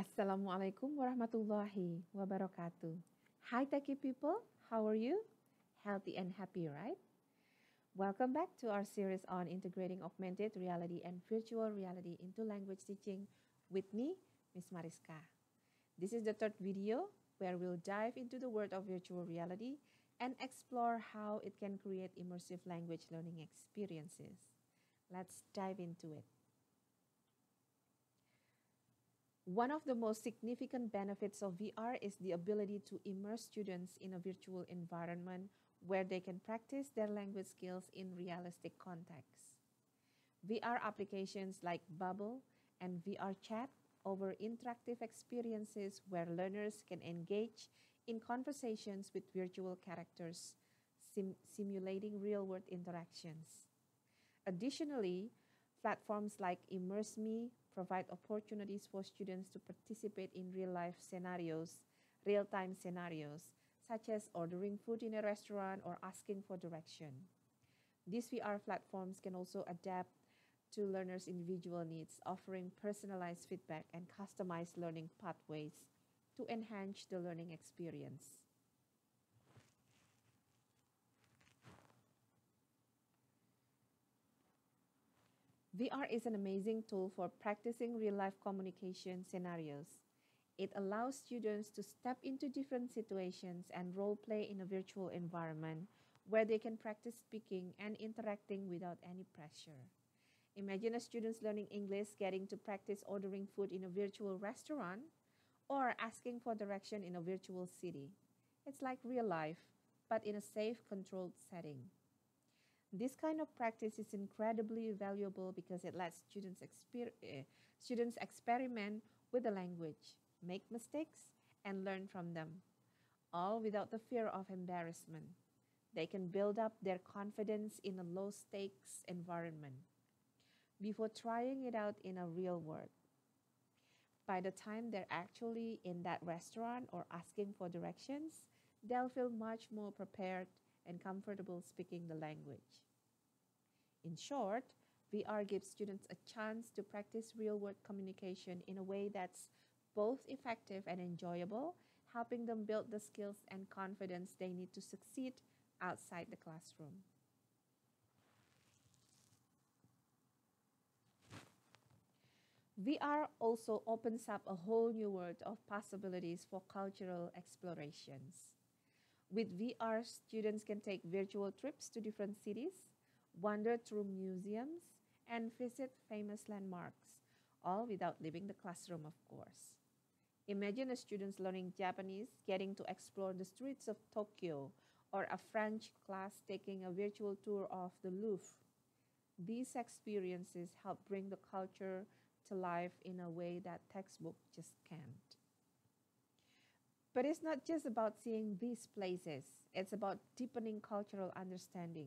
Assalamualaikum warahmatullahi wabarakatuh. Hi, techie people. How are you? Healthy and happy, right? Welcome back to our series on integrating augmented reality and virtual reality into language teaching with me, Miss Mariska. This is the third video where we'll dive into the world of virtual reality and explore how it can create immersive language learning experiences. Let's dive into it. One of the most significant benefits of VR is the ability to immerse students in a virtual environment where they can practice their language skills in realistic contexts. VR applications like Bubble and VR Chat offer interactive experiences where learners can engage in conversations with virtual characters, simulating real-world interactions. Additionally, platforms like ImmerseMe provide opportunities for students to participate in real-time scenarios, such as ordering food in a restaurant or asking for direction. These VR platforms can also adapt to learners' individual needs, offering personalized feedback and customized learning pathways to enhance the learning experience. VR is an amazing tool for practicing real-life communication scenarios. It allows students to step into different situations and role-play in a virtual environment where they can practice speaking and interacting without any pressure. Imagine a student learning English getting to practice ordering food in a virtual restaurant or asking for direction in a virtual city. It's like real life, but in a safe, controlled setting. This kind of practice is incredibly valuable because it lets students experiment with the language, make mistakes, and learn from them, all without the fear of embarrassment. They can build up their confidence in a low-stakes environment before trying it out in a real world. By the time they're actually in that restaurant or asking for directions, they'll feel much more prepared and comfortable speaking the language. In short, VR gives students a chance to practice real-world communication in a way that's both effective and enjoyable, helping them build the skills and confidence they need to succeed outside the classroom. VR also opens up a whole new world of possibilities for cultural explorations. With VR, students can take virtual trips to different cities, wander through museums, and visit famous landmarks, all without leaving the classroom, of course. Imagine a student learning Japanese getting to explore the streets of Tokyo, or a French class taking a virtual tour of the Louvre. These experiences help bring the culture to life in a way that textbook just can't. But it's not just about seeing these places, it's about deepening cultural understanding.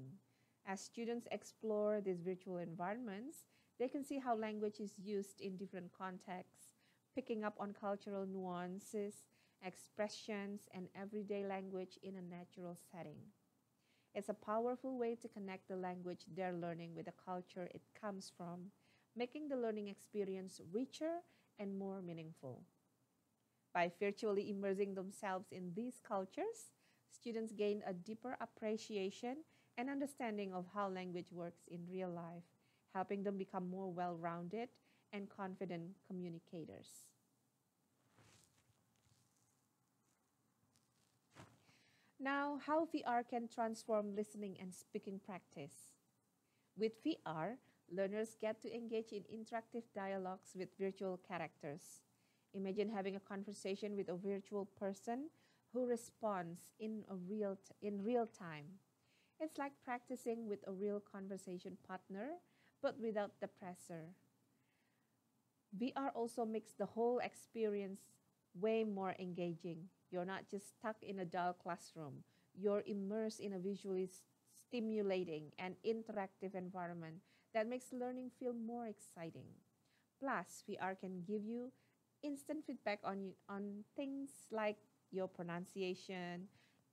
As students explore these virtual environments, they can see how language is used in different contexts, picking up on cultural nuances, expressions, and everyday language in a natural setting. It's a powerful way to connect the language they're learning with the culture it comes from, making the learning experience richer and more meaningful. By virtually immersing themselves in these cultures, students gain a deeper appreciation and understanding of how language works in real life, helping them become more well-rounded and confident communicators. Now, how VR can transform listening and speaking practice. With VR, learners get to engage in interactive dialogues with virtual characters. Imagine having a conversation with a virtual person who responds in real time. It's like practicing with a real conversation partner, but without the pressure. VR also makes the whole experience way more engaging. You're not just stuck in a dull classroom. You're immersed in a visually stimulating and interactive environment that makes learning feel more exciting. Plus, VR can give you instant feedback on things like your pronunciation,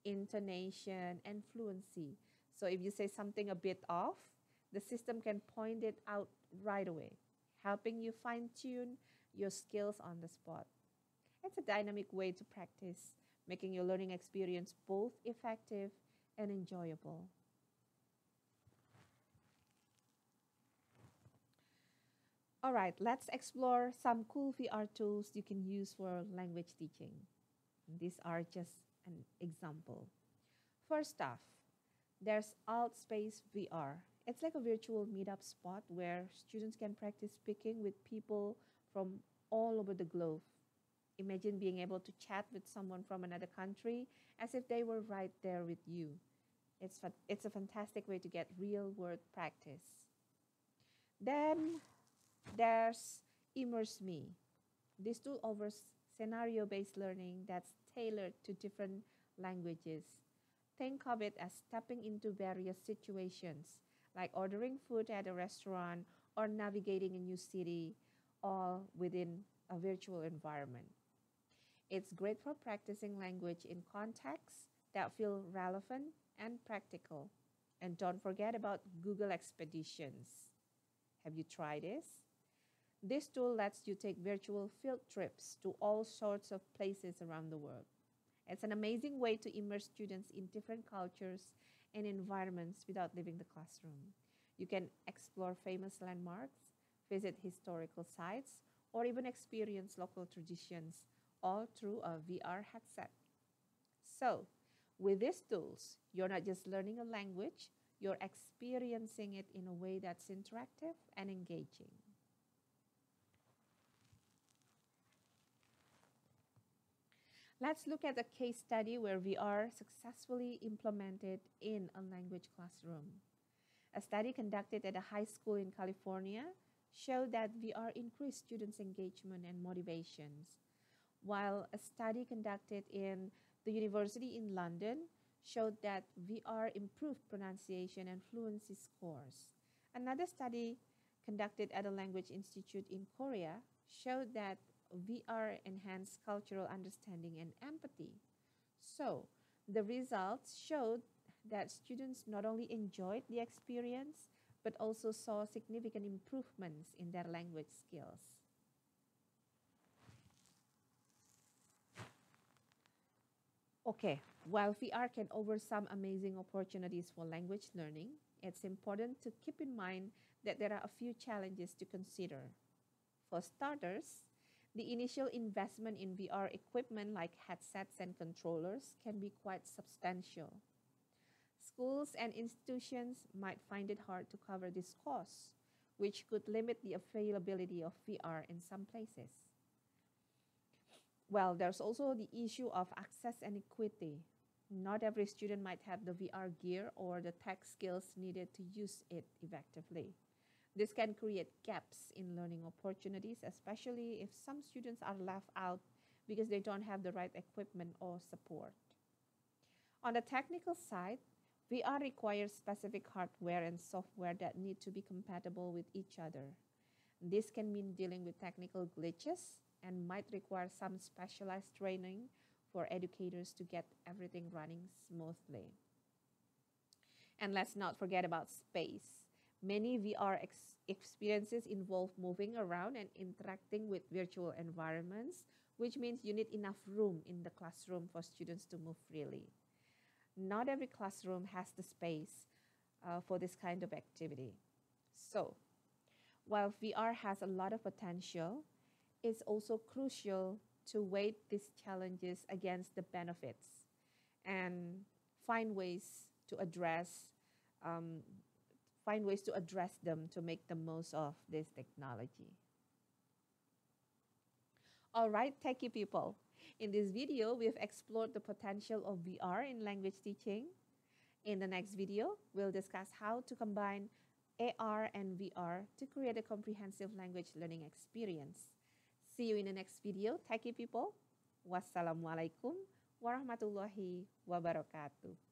intonation, and fluency. So if you say something a bit off, the system can point it out right away, helping you fine-tune your skills on the spot. It's a dynamic way to practice, making your learning experience both effective and enjoyable. All right, let's explore some cool VR tools you can use for language teaching. These are just an example. First off, there's Altspace VR. It's like a virtual meetup spot where students can practice speaking with people from all over the globe. Imagine being able to chat with someone from another country as if they were right there with you. It's a fantastic way to get real world practice. Then there's Immerse Me. This tool offers scenario based learning that's tailored to different languages. Think of it as stepping into various situations, like ordering food at a restaurant or navigating a new city, all within a virtual environment. It's great for practicing language in contexts that feel relevant and practical. And don't forget about Google Expeditions. Have you tried this? This tool lets you take virtual field trips to all sorts of places around the world. It's an amazing way to immerse students in different cultures and environments without leaving the classroom. You can explore famous landmarks, visit historical sites, or even experience local traditions, all through a VR headset. So, with these tools, you're not just learning a language, you're experiencing it in a way that's interactive and engaging. Let's look at a case study where VR successfully implemented in a language classroom. A study conducted at a high school in California showed that VR increased students' engagement and motivations, while a study conducted in the university in London showed that VR improved pronunciation and fluency scores. Another study conducted at a language institute in Korea showed that VR enhanced cultural understanding and empathy. So, the results showed that students not only enjoyed the experience, but also saw significant improvements in their language skills. Okay, while VR can offer some amazing opportunities for language learning, it's important to keep in mind that there are a few challenges to consider. For starters, the initial investment in VR equipment like headsets and controllers can be quite substantial. Schools and institutions might find it hard to cover this cost, which could limit the availability of VR in some places. Well, there's also the issue of access and equity. Not every student might have the VR gear or the tech skills needed to use it effectively. This can create gaps in learning opportunities, especially if some students are left out because they don't have the right equipment or support. On the technical side, VR requires specific hardware and software that need to be compatible with each other. This can mean dealing with technical glitches and might require some specialized training for educators to get everything running smoothly. And let's not forget about space. Many VR experiences involve moving around and interacting with virtual environments, which means you need enough room in the classroom for students to move freely. Not every classroom has the space for this kind of activity. So, while VR has a lot of potential, it's also crucial to weigh these challenges against the benefits and find ways to address um, them to make the most of this technology. All right, techie people. In this video, we've explored the potential of VR in language teaching. In the next video, we'll discuss how to combine AR and VR to create a comprehensive language learning experience. See you in the next video, techie people. Wassalamualaikum warahmatullahi wabarakatuh.